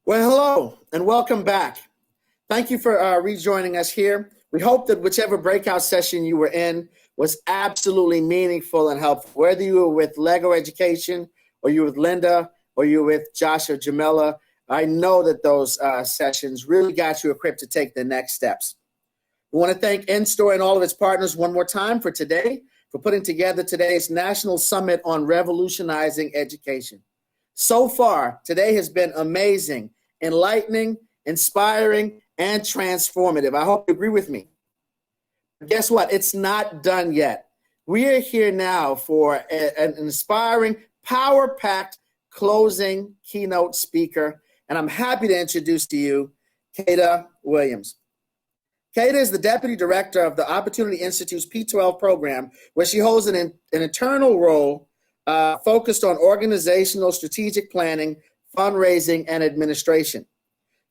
Well, hello and welcome back. Thank you for rejoining us here. We hope that whichever breakout session you were in was absolutely meaningful and helpful, whether you were with Lego Education or you were with Linda or you were with Josh or Jamila. I know that those sessions really got you equipped to take the next steps. We want to thank InStore and all of its partners one more time for today, for putting together today's National Summit on Revolutionizing Education. So far, today has been amazing, enlightening, inspiring, and transformative. I hope you agree with me. Guess what? It's not done yet. We are here now for an inspiring, power-packed closing keynote speaker, and I'm happy to introduce to you Kedda Williams. Kedda is the Deputy Director of the Opportunity Institute's P12 program, where she holds an internal role focused on organizational strategic planning, fundraising, and administration.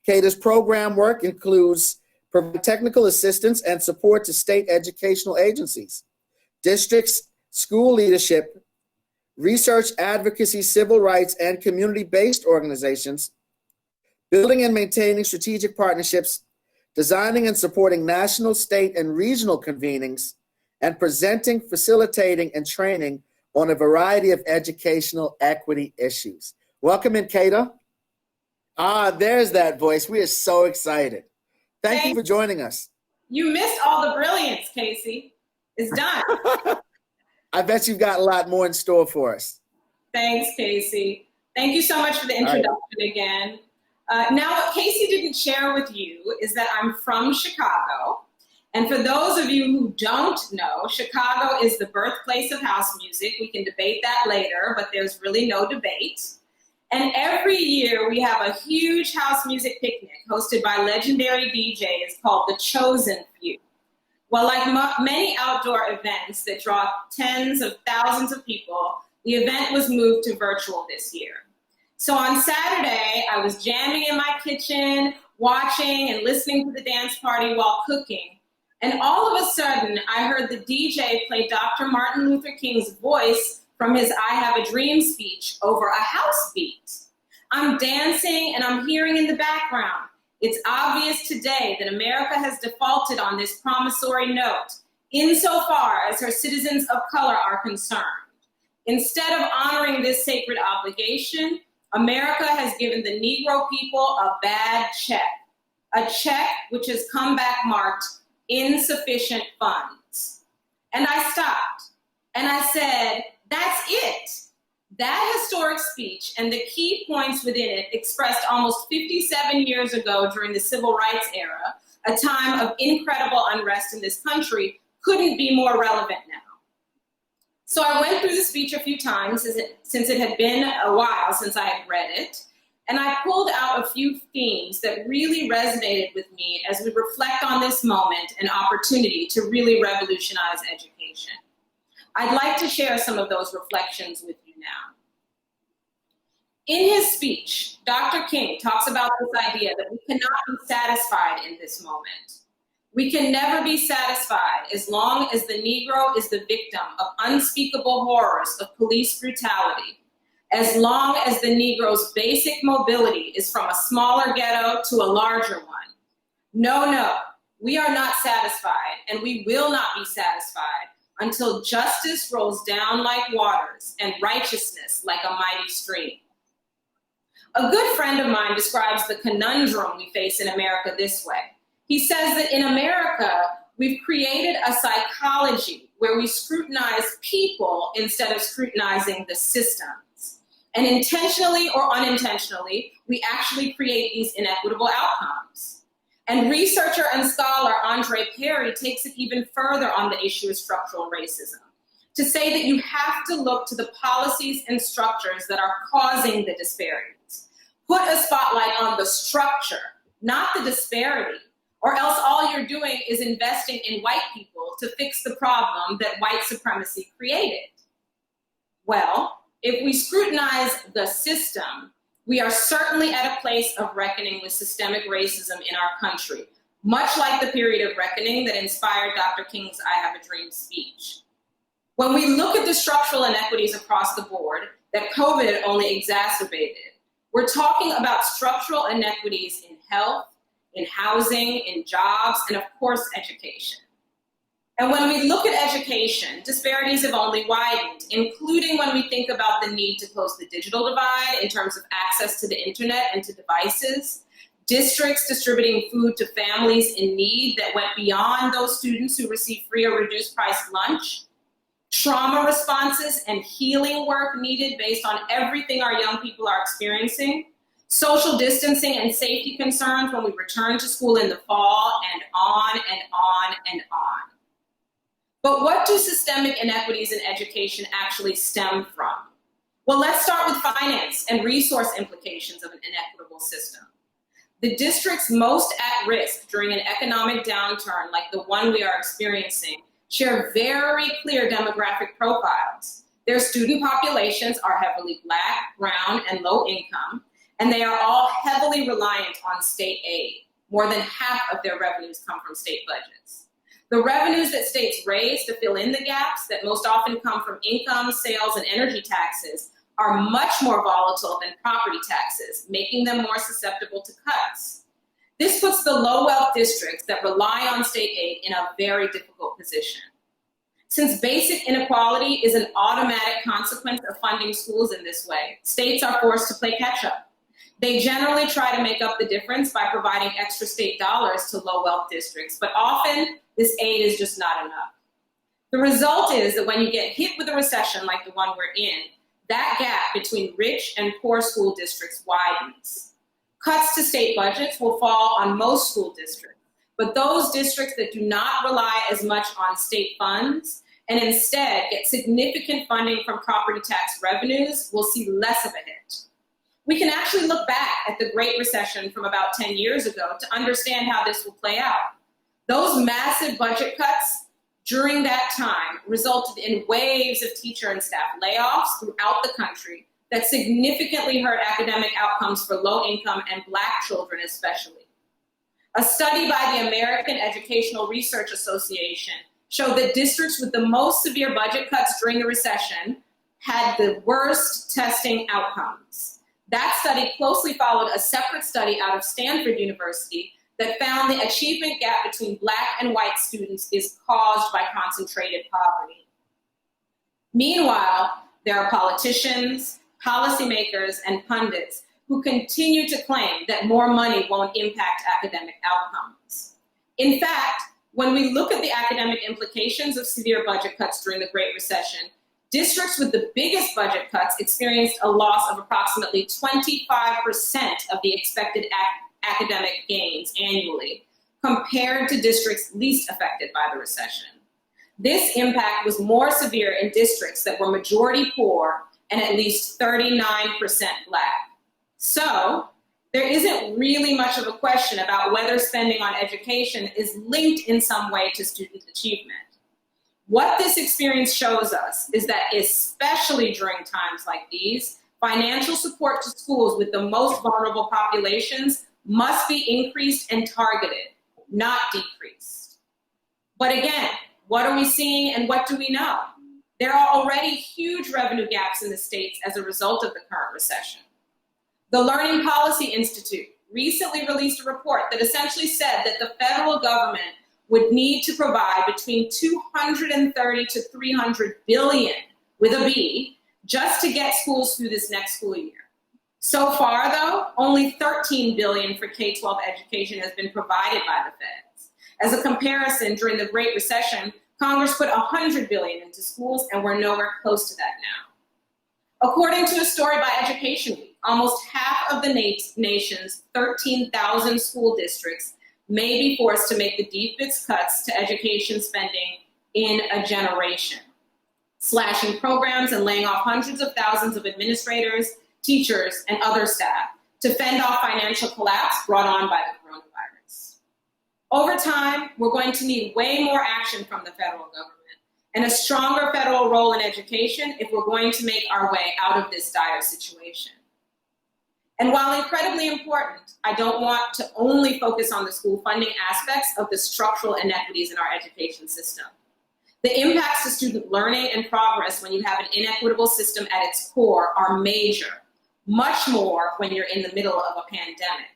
Kedda's program work includes providing technical assistance and support to state educational agencies, districts, school leadership, research, advocacy, civil rights, and community-based organizations, building and maintaining strategic partnerships, designing and supporting national, state, and regional convenings, and presenting, facilitating, and training on a variety of educational equity issues. Welcome in, Kedda. There's that voice. We are so excited. Thank you for joining us. You missed all the brilliance, Casey. It's done. I bet you've got a lot more in store for us. Thanks, Casey. Thank you so much for the introduction again. Now, what Casey didn't share with you is that I'm from Chicago. And for those of you who don't know, Chicago is the birthplace of house music. We can debate that later, but there's really no debate. And every year we have a huge house music picnic hosted by legendary DJs called The Chosen Few. Well, like many outdoor events that draw tens of thousands of people, the event was moved to virtual this year. So on Saturday, I was jamming in my kitchen, watching and listening to the dance party while cooking. And all of a sudden, I heard the DJ play Dr. Martin Luther King's voice from his I Have a Dream speech over a house beat. I'm dancing and I'm hearing in the background, it's obvious today that America has defaulted on this promissory note insofar as her citizens of color are concerned. Instead of honoring this sacred obligation, America has given the Negro people a bad check, a check which has come back marked insufficient funds. And I stopped and I said, that's it. That historic speech and the key points within it expressed almost 57 years ago during the civil rights era, a time of incredible unrest in this country, couldn't be more relevant now. So I went through the speech a few times since it had been a while since I had read it, and I pulled out a few themes that really resonated with me as we reflect on this moment and opportunity to really revolutionize education. I'd like to share some of those reflections with you now. In his speech, Dr. King talks about this idea that we cannot be satisfied in this moment. We can never be satisfied as long as the Negro is the victim of unspeakable horrors of police brutality, as long as the Negro's basic mobility is from a smaller ghetto to a larger one. No, we are not satisfied, and we will not be satisfied until justice rolls down like waters and righteousness like a mighty stream. A good friend of mine describes the conundrum we face in America this way. He says that in America, we've created a psychology where we scrutinize people instead of scrutinizing the systems. And intentionally or unintentionally, we actually create these inequitable outcomes. And researcher and scholar Andre Perry takes it even further on the issue of structural racism, to say that you have to look to the policies and structures that are causing the disparities. Put a spotlight on the structure, not the disparity, or else all you're doing is investing in white people to fix the problem that white supremacy created. Well, if we scrutinize the system, we are certainly at a place of reckoning with systemic racism in our country, much like the period of reckoning that inspired Dr. King's I Have a Dream speech. When we look at the structural inequities across the board that COVID only exacerbated, We're talking about structural inequities in health, in housing, in jobs, and of course, education. And when we look at education, disparities have only widened, including when we think about the need to close the digital divide in terms of access to the internet and to devices, districts distributing food to families in need that went beyond those students who receive free or reduced price lunch, trauma responses and healing work needed based on everything our young people are experiencing, social distancing and safety concerns when we return to school in the fall, and on and on and on. But what do systemic inequities in education actually stem from? Well, let's start with finance and resource implications of an inequitable system. The districts most at risk during an economic downturn like the one we are experiencing share very clear demographic profiles. Their student populations are heavily Black, brown, and low income, and they are all heavily reliant on state aid. More than half of their revenues come from state budgets. The revenues that states raise to fill in the gaps that most often come from income, sales, and energy taxes are much more volatile than property taxes, making them more susceptible to cuts. This puts the low-wealth districts that rely on state aid in a very difficult position. Since basic inequality is an automatic consequence of funding schools in this way, states are forced to play catch-up. They generally try to make up the difference by providing extra state dollars to low-wealth districts, but often this aid is just not enough. The result is that when you get hit with a recession like the one we're in, that gap between rich and poor school districts widens. Cuts to state budgets will fall on most school districts, but those districts that do not rely as much on state funds and instead get significant funding from property tax revenues will see less of a hit. We can actually look back at the Great Recession from about 10 years ago to understand how this will play out. Those massive budget cuts during that time resulted in waves of teacher and staff layoffs throughout the country that significantly hurt academic outcomes for low-income and Black children especially. A study by the American Educational Research Association showed that districts with the most severe budget cuts during the recession had the worst testing outcomes. That study closely followed a separate study out of Stanford University that found the achievement gap between Black and white students is caused by concentrated poverty. Meanwhile, there are politicians, policymakers, and pundits who continue to claim that more money won't impact academic outcomes. In fact, when we look at the academic implications of severe budget cuts during the Great Recession, districts with the biggest budget cuts experienced a loss of approximately 25% of the expected academic gains annually, compared to districts least affected by the recession. This impact was more severe in districts that were majority poor and at least 39% Black. So, there isn't really much of a question about whether spending on education is linked in some way to student achievement. What this experience shows us is that, especially during times like these, financial support to schools with the most vulnerable populations must be increased and targeted, not decreased. But again, what are we seeing and what do we know? There are already huge revenue gaps in the states as a result of the current recession. The Learning Policy Institute recently released a report that essentially said that the federal government would need to provide between $230 to $300 billion, with a B, just to get schools through this next school year. So far, though, only $13 billion for K-12 education has been provided by the feds. As a comparison, during the Great Recession, Congress put $100 billion into schools, and we're nowhere close to that now. According to a story by Education Week, almost half of the nation's 13,000 school districts may be forced to make the deepest cuts to education spending in a generation, slashing programs and laying off hundreds of thousands of administrators, teachers, and other staff to fend off financial collapse brought on by the coronavirus. Over time, we're going to need way more action from the federal government and a stronger federal role in education if we're going to make our way out of this dire situation. And while incredibly important, I don't want to only focus on the school funding aspects of the structural inequities in our education system. The impacts to student learning and progress when you have an inequitable system at its core are major. much more when you're in the middle of a pandemic.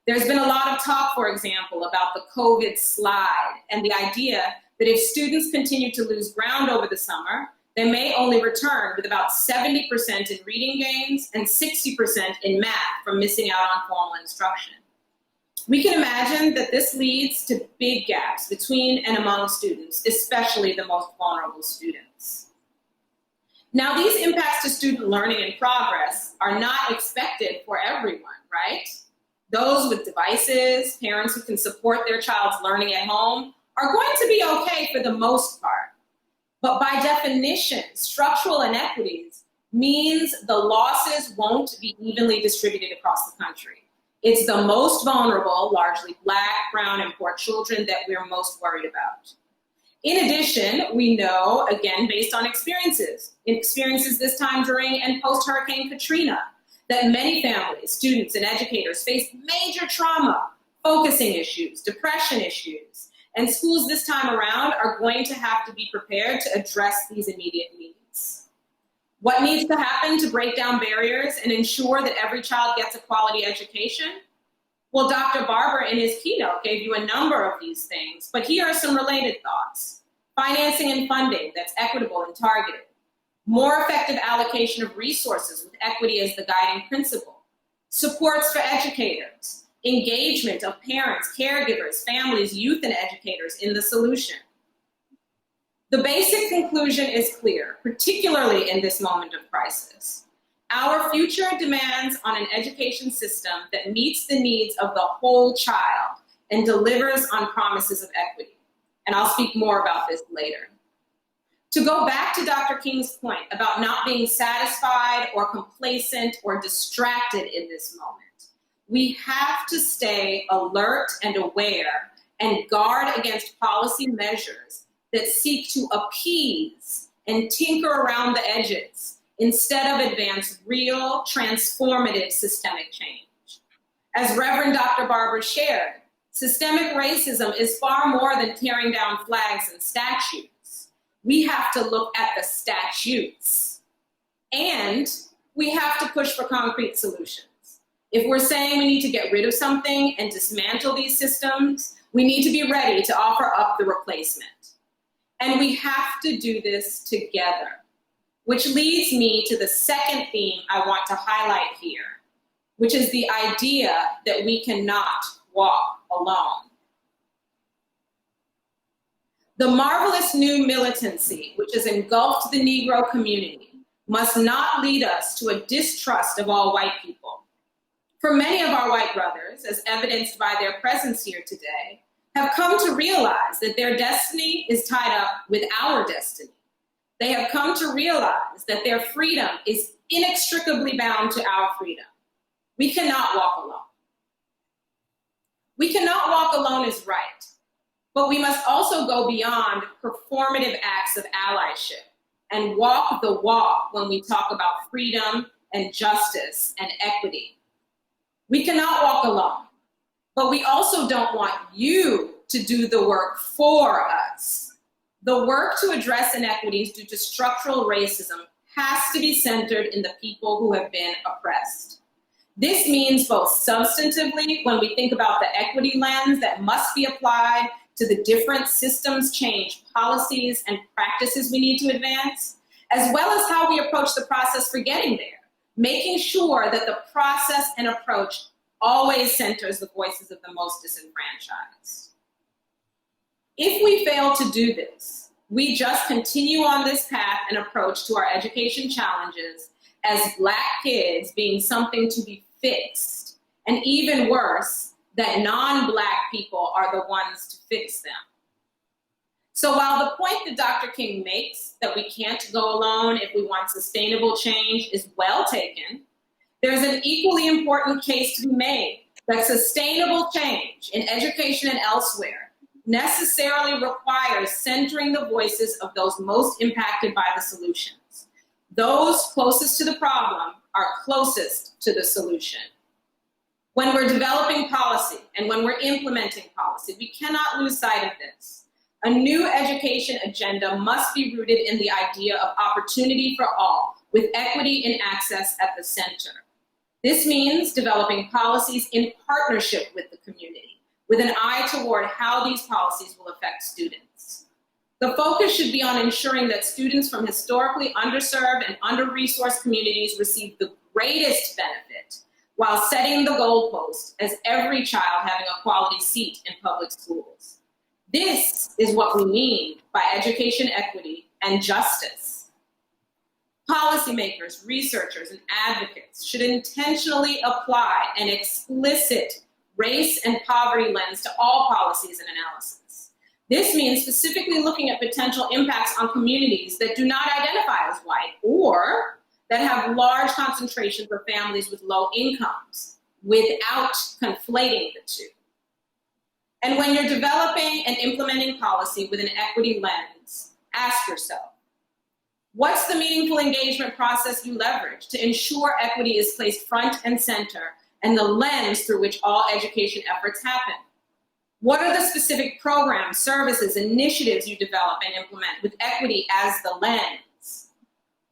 There's been a lot of talk, for example, about the COVID slide and the idea that if students continue to lose ground over the summer, they may only return with about 70% in reading gains and 60% in math from missing out on formal instruction. We can imagine that this leads to big gaps between and among students, especially the most vulnerable students. Now, these impacts to student learning and progress are not expected for everyone, right? Those with devices, parents who can support their child's learning at home are going to be okay for the most part. But by definition, structural inequities means the losses won't be evenly distributed across the country. It's the most vulnerable, largely Black, brown, and poor children that we're most worried about. In addition, we know, again, based on experiences this time during and post-Hurricane Katrina, that many families, students, and educators face major trauma, focusing issues, depression issues, and schools this time around are going to have to be prepared to address these immediate needs. What needs to happen to break down barriers and ensure that every child gets a quality education? Well, Dr. Barber in his keynote gave you a number of these things, but here are some related thoughts. Financing and funding that's equitable and targeted. More effective allocation of resources with equity as the guiding principle. Supports for educators. Engagement of parents, caregivers, families, youth, and educators in the solution. The basic conclusion is clear, particularly in this moment of crisis. Our future demands on an education system that meets the needs of the whole child and delivers on promises of equity. And I'll speak more about this later. To go back to Dr. King's point about not being satisfied or complacent or distracted in this moment, we have to stay alert and aware and guard against policy measures that seek to appease and tinker around the edges instead of advance real, transformative systemic change. As Reverend Dr. Barber shared, systemic racism is far more than tearing down flags and statues. We have to look at the statutes, and we have to push for concrete solutions. If we're saying we need to get rid of something and dismantle these systems, we need to be ready to offer up the replacement. And we have to do this together, which leads me to the second theme I want to highlight here, which is the idea that we cannot walk alone. The marvelous new militancy, which has engulfed the Negro community, must not lead us to a distrust of all white people. For many of our white brothers, as evidenced by their presence here today, have come to realize that their destiny is tied up with our destiny. They have come to realize that their freedom is inextricably bound to our freedom. We cannot walk alone. We cannot walk alone is right, but we must also go beyond performative acts of allyship and walk the walk when we talk about freedom and justice and equity. We cannot walk alone, but we also don't want you to do the work for us. The work to address inequities due to structural racism has to be centered in the people who have been oppressed. This means both substantively, when we think about the equity lens that must be applied to the different systems change, policies, and practices we need to advance, as well as how we approach the process for getting there, making sure that the process and approach always centers the voices of the most disenfranchised. If we fail to do this, we just continue on this path and approach to our education challenges as Black kids being something to be fixed, and even worse, that non-Black people are the ones to fix them. So while the point that Dr. King makes that we can't go alone if we want sustainable change is well taken, there's an equally important case to be made that sustainable change in education and elsewhere necessarily requires centering the voices of those most impacted by the solutions. Those closest to the problem are closest to the solution. When we're developing policy and when we're implementing policy, we cannot lose sight of this. A new education agenda must be rooted in the idea of opportunity for all, with equity and access at the center. This means developing policies in partnership with the community, with an eye toward how these policies will affect students. The focus should be on ensuring that students from historically underserved and under-resourced communities receive the greatest benefit while setting the goalpost as every child having a quality seat in public schools. This is what we mean by education equity and justice. Policymakers, researchers, and advocates should intentionally apply an explicit race and poverty lens to all policies and analysis. This means specifically looking at potential impacts on communities that do not identify as white or that have large concentrations of families with low incomes without conflating the two. And when you're developing and implementing policy with an equity lens, ask yourself, what's the meaningful engagement process you leverage to ensure equity is placed front and center and the lens through which all education efforts happen? What are the specific programs, services, initiatives you develop and implement with equity as the lens?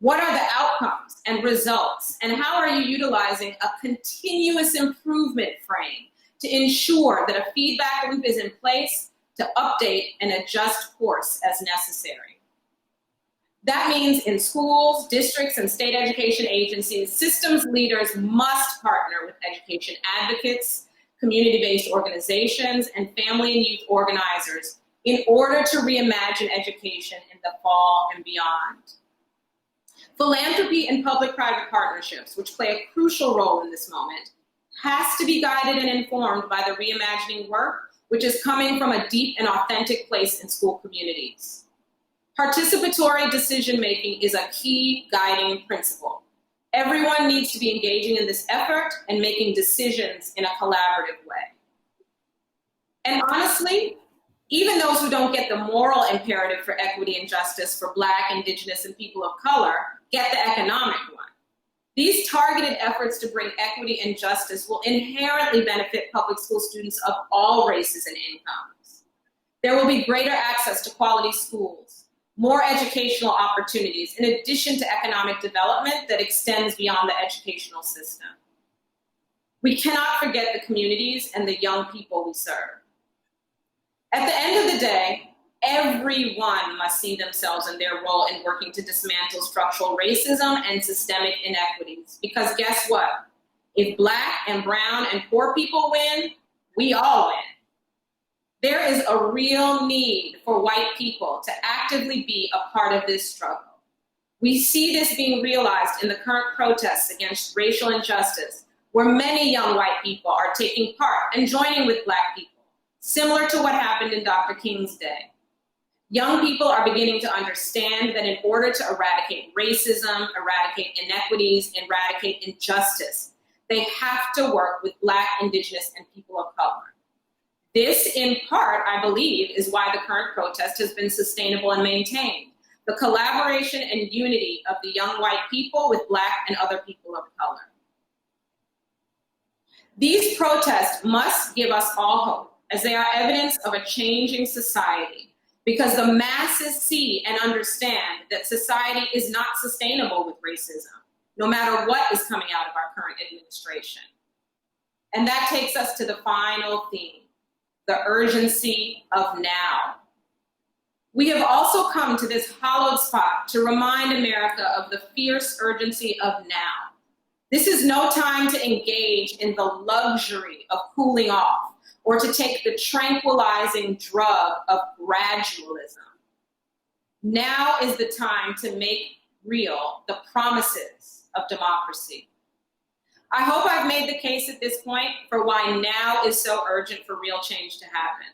What are the outcomes and results? And how are you utilizing a continuous improvement frame to ensure that a feedback loop is in place to update and adjust course as necessary? That means in schools, districts, and state education agencies, systems leaders must partner with education advocates, community-based organizations, and family and youth organizers in order to reimagine education in the fall and beyond. Philanthropy and public-private partnerships, which play a crucial role in this moment, has to be guided and informed by the reimagining work, which is coming from a deep and authentic place in school communities. Participatory decision-making is a key guiding principle. Everyone needs to be engaging in this effort and making decisions in a collaborative way. And honestly, even those who don't get the moral imperative for equity and justice for Black, Indigenous, and people of color get the economic one. These targeted efforts to bring equity and justice will inherently benefit public school students of all races and incomes. There will be greater access to quality schools, more educational opportunities, in addition to economic development that extends beyond the educational system. We cannot forget the communities and the young people we serve. At the end of the day, everyone must see themselves in their role in working to dismantle structural racism and systemic inequities. Because guess what? If Black and brown and poor people win, we all win. There is a real need for white people to actively be a part of this struggle. We see this being realized in the current protests against racial injustice, where many young white people are taking part and joining with Black people, similar to what happened in Dr. King's day. Young people are beginning to understand that in order to eradicate racism, eradicate inequities, eradicate injustice, they have to work with Black, Indigenous, and people of color. This, in part, I believe, is why the current protest has been sustainable and maintained. The collaboration and unity of the young white people with Black and other people of color. These protests must give us all hope, as they are evidence of a changing society, because the masses see and understand that society is not sustainable with racism, no matter what is coming out of our current administration. And that takes us to the final theme, the urgency of now. We have also come to this hallowed spot to remind America of the fierce urgency of now. This is no time to engage in the luxury of cooling off or to take the tranquilizing drug of gradualism. Now is the time to make real the promises of democracy. I hope I've made the case at this point for why now is so urgent for real change to happen.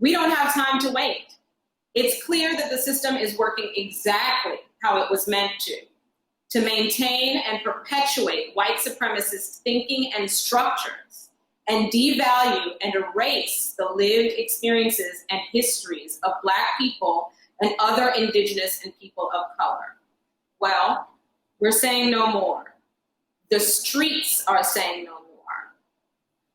We don't have time to wait. It's clear that the system is working exactly how it was meant to maintain and perpetuate white supremacist thinking and structures, and devalue and erase the lived experiences and histories of Black people and other Indigenous and people of color. Well, we're saying no more. The streets are saying no more.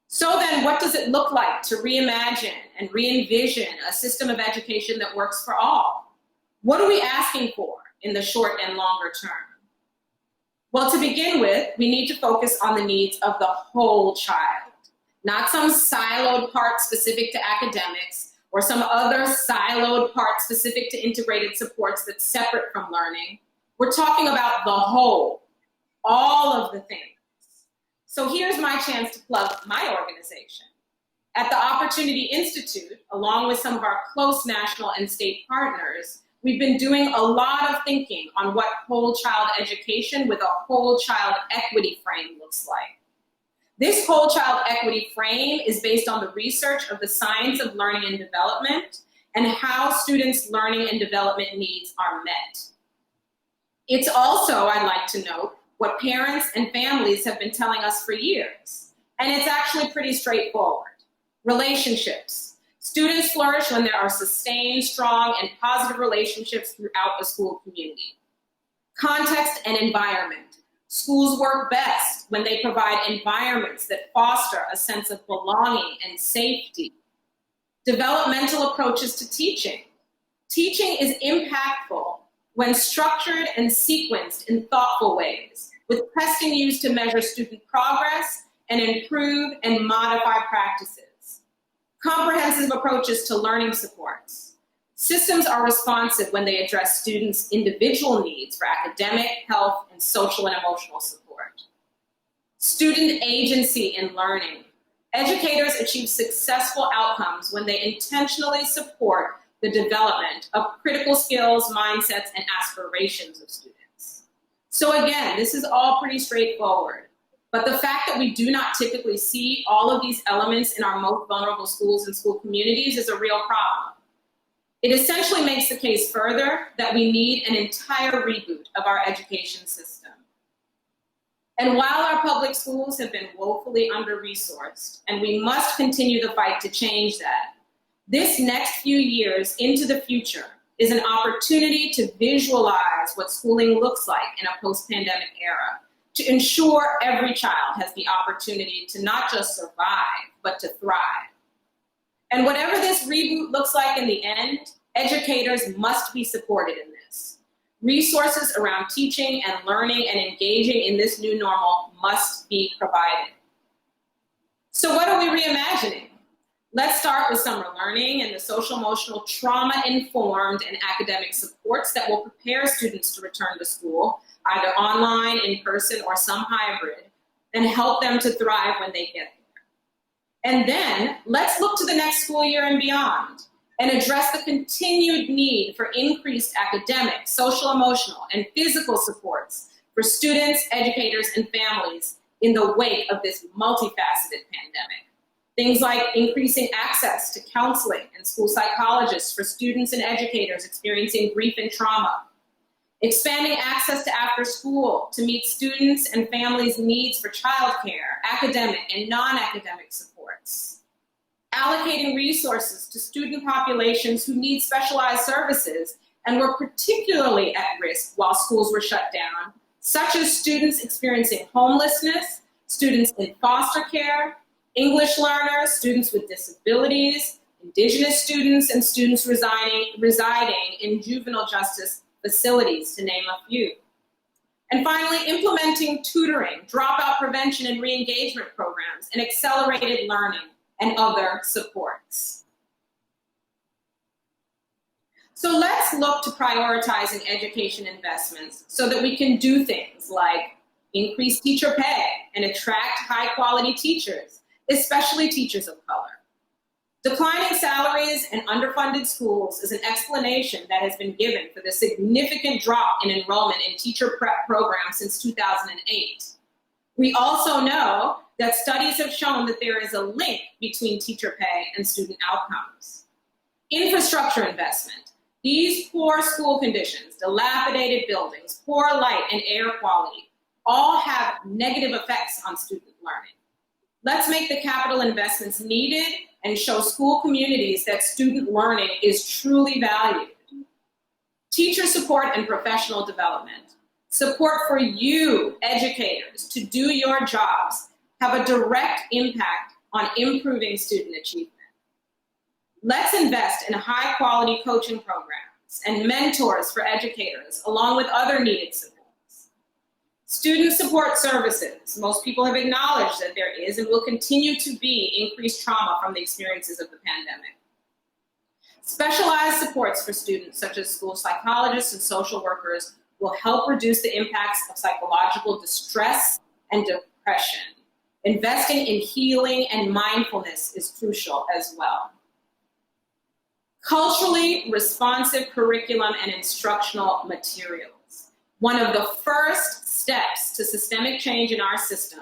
So then what does it look like to reimagine and re-envision a system of education that works for all? What are we asking for in the short and longer term? Well, to begin with, we need to focus on the needs of the whole child, not some siloed part specific to academics or some other siloed part specific to integrated supports that's separate from learning. We're talking about the whole, all of the things. So here's my chance to plug my organization. At the Opportunity Institute, along with some of our close national and state partners, we've been doing a lot of thinking on what whole child education with a whole child equity frame looks like. This whole child equity frame is based on the research of the science of learning and development and how students' learning and development needs are met. It's also, I'd like to note, what parents and families have been telling us for years. And it's actually pretty straightforward. Relationships. Students flourish when there are sustained, strong, and positive relationships throughout the school community. Context and environment. Schools work best when they provide environments that foster a sense of belonging and safety. Developmental approaches to teaching. Teaching is impactful when structured and sequenced in thoughtful ways, with testing used to measure student progress and improve and modify practices. Comprehensive approaches to learning supports. Systems are responsive when they address students' individual needs for academic, health, and social and emotional support. Student agency in learning. Educators achieve successful outcomes when they intentionally support the development of critical skills, mindsets, and aspirations of students. So again, this is all pretty straightforward. But the fact that we do not typically see all of these elements in our most vulnerable schools and school communities is a real problem. It essentially makes the case further that we need an entire reboot of our education system. And while our public schools have been woefully under-resourced, and we must continue the fight to change that, this next few years into the future is an opportunity to visualize what schooling looks like in a post-pandemic era, to ensure every child has the opportunity to not just survive, but to thrive. And whatever this reboot looks like in the end, educators must be supported in this. Resources around teaching and learning and engaging in this new normal must be provided. So what are we reimagining? Let's start with summer learning and the social-emotional trauma-informed and academic supports that will prepare students to return to school, either online, in person, or some hybrid, and help them to thrive when they get there. And then let's look to the next school year and beyond and address the continued need for increased academic, social, emotional, and physical supports for students, educators, and families in the wake of this multifaceted pandemic. Things like increasing access to counseling and school psychologists for students and educators experiencing grief and trauma, expanding access to after school to meet students and families' needs for childcare, academic and non-academic supports, allocating resources to student populations who need specialized services and were particularly at risk while schools were shut down, such as students experiencing homelessness, students in foster care, English learners, students with disabilities, Indigenous students, and students residing in juvenile justice facilities, to name a few. And finally, implementing tutoring, dropout prevention and re-engagement programs, and accelerated learning and other supports. So let's look to prioritizing education investments so that we can do things like increase teacher pay and attract high-quality teachers, especially teachers of color. Declining salaries and underfunded schools is an explanation that has been given for the significant drop in enrollment in teacher prep programs since 2008. We also know that studies have shown that there is a link between teacher pay and student outcomes. Infrastructure investment. These poor school conditions, dilapidated buildings, poor light and air quality, all have negative effects on student learning. Let's make the capital investments needed and show school communities that student learning is truly valued. Teacher support and professional development. Support for you, educators, to do your jobs have a direct impact on improving student achievement. Let's invest in high-quality coaching programs and mentors for educators, along with other needed supports. Student support services. Most people have acknowledged that there is and will continue to be increased trauma from the experiences of the pandemic. Specialized supports for students, such as school psychologists and social workers, will help reduce the impacts of psychological distress and depression. Investing in healing and mindfulness is crucial as well. Culturally responsive curriculum and instructional materials. One of the first steps to systemic change in our system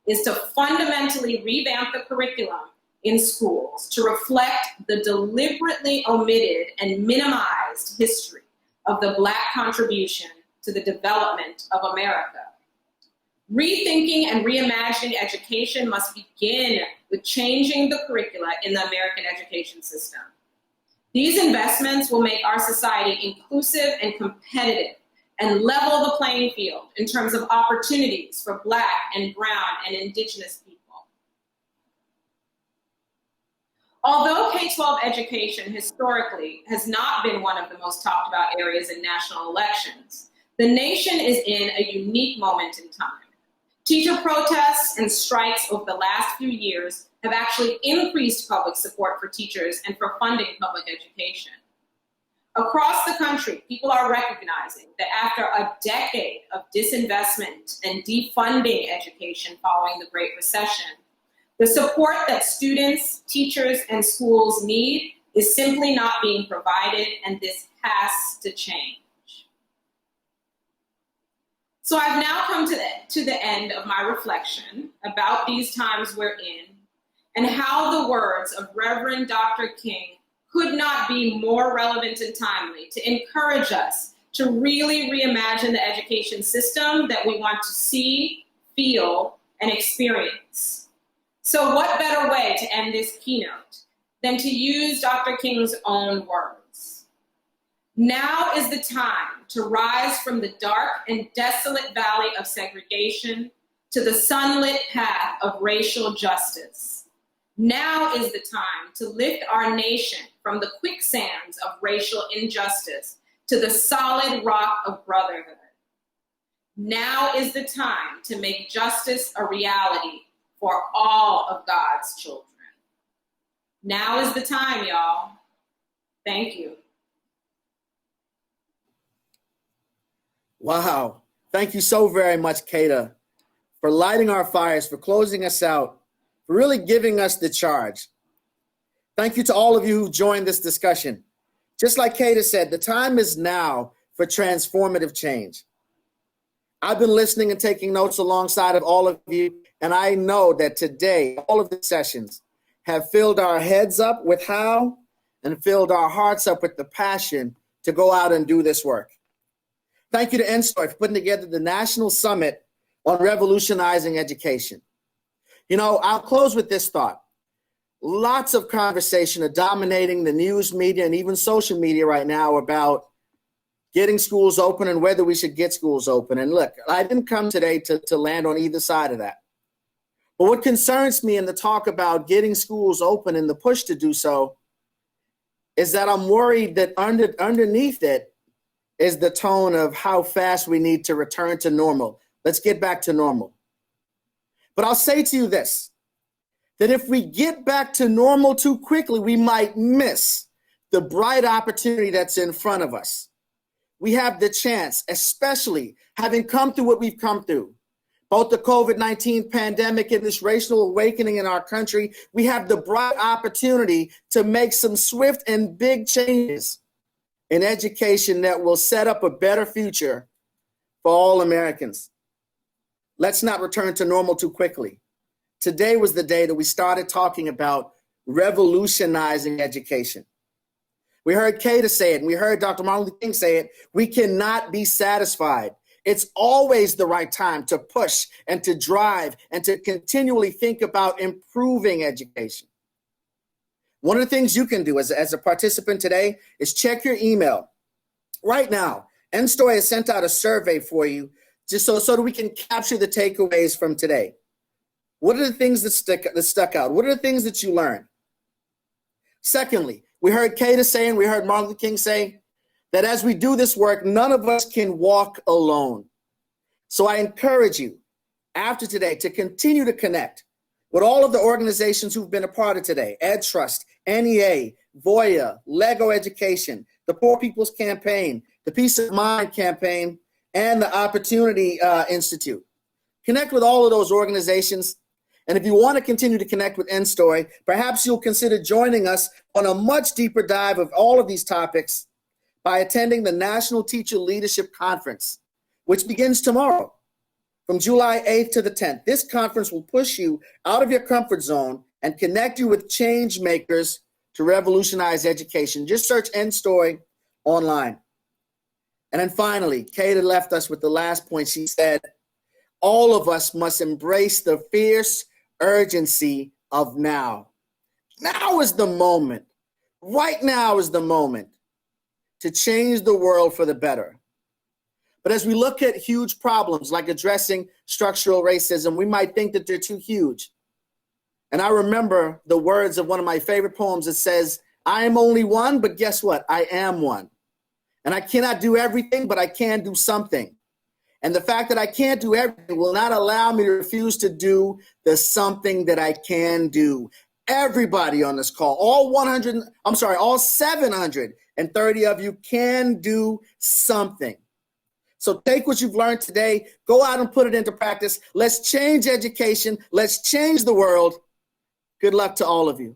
is to fundamentally revamp the curriculum in schools to reflect the deliberately omitted and minimized history of the Black contribution to the development of America. Rethinking and reimagining education must begin with changing the curricula in the American education system. These investments will make our society inclusive and competitive and level the playing field in terms of opportunities for Black and Brown and Indigenous people. Although K-12 education historically has not been one of the most talked about areas in national elections, the nation is in a unique moment in time. Teacher protests and strikes over the last few years have actually increased public support for teachers and for funding public education. Across the country, people are recognizing that after a decade of disinvestment and defunding education following the Great Recession, the support that students, teachers, and schools need is simply not being provided, and this has to change. So I've now come to the end of my reflection about these times we're in and how the words of Reverend Dr. King could not be more relevant and timely to encourage us to really reimagine the education system that we want to see, feel, and experience. So what better way to end this keynote than to use Dr. King's own words? Now is the time to rise from the dark and desolate valley of segregation to the sunlit path of racial justice. Now is the time to lift our nation from the quicksands of racial injustice to the solid rock of brotherhood. Now is the time to make justice a reality for all of God's children. Now is the time, y'all. Thank you. Wow. Thank you so very much, Kedda, for lighting our fires, for closing us out, for really giving us the charge. Thank you to all of you who joined this discussion. Just like Kedda said, the time is now for transformative change. I've been listening and taking notes alongside of all of you, and I know that today, all of the sessions have filled our heads up with how and filled our hearts up with the passion to go out and do this work. Thank you to NSTOY for putting together the National Summit on Revolutionizing Education. You know, I'll close with this thought. Lots of conversation are dominating the news media and even social media right now about getting schools open and whether we should get schools open. And look, I didn't come today to land on either side of that. But what concerns me in the talk about getting schools open and the push to do so is that I'm worried that underneath it is the tone of how fast we need to return to normal. Let's get back to normal. But I'll say to you this, that if we get back to normal too quickly, we might miss the bright opportunity that's in front of us. We have the chance, especially having come through what we've come through, both the COVID-19 pandemic and this racial awakening in our country, we have the bright opportunity to make some swift and big changes in education that will set up a better future for all Americans. Let's not return to normal too quickly. Today was the day that we started talking about revolutionizing education. We heard Kedda say it, and we heard Dr. Martin Luther King say it. We cannot be satisfied. It's always the right time to push and to drive and to continually think about improving education. One of the things you can do as a participant today is check your email. Right now, NSTOY has sent out a survey for you just so that we can capture the takeaways from today. What are the things that stuck out? What are the things that you learned? Secondly, we heard Kedda say and we heard Martin Luther King say that as we do this work, none of us can walk alone. So I encourage you after today to continue to connect with all of the organizations who've been a part of today: Ed Trust, NEA, Voya, Lego Education, the Poor People's Campaign, the Peace of Mind Campaign, and the Opportunity Institute. Connect with all of those organizations. And if you want to continue to connect with NStory, perhaps you'll consider joining us on a much deeper dive of all of these topics by attending the National Teacher Leadership Conference, which begins tomorrow from July 8th to the 10th. This conference will push you out of your comfort zone and connect you with change makers to revolutionize education. Just search NStory online. And then finally, Kedda left us with the last point. She said, all of us must embrace the fierce urgency of now. Now is the moment. Right now is the moment to change the world for the better. But as we look at huge problems like addressing structural racism, we might think that they're too huge. And I remember the words of one of my favorite poems that says, I am only one, but guess what? I am one. And I cannot do everything, but I can do something. And the fact that I can't do everything will not allow me to refuse to do the something that I can do. Everybody on this call, all 730 of you can do something. So take what you've learned today, go out and put it into practice. Let's change education. Let's change the world. Good luck to all of you.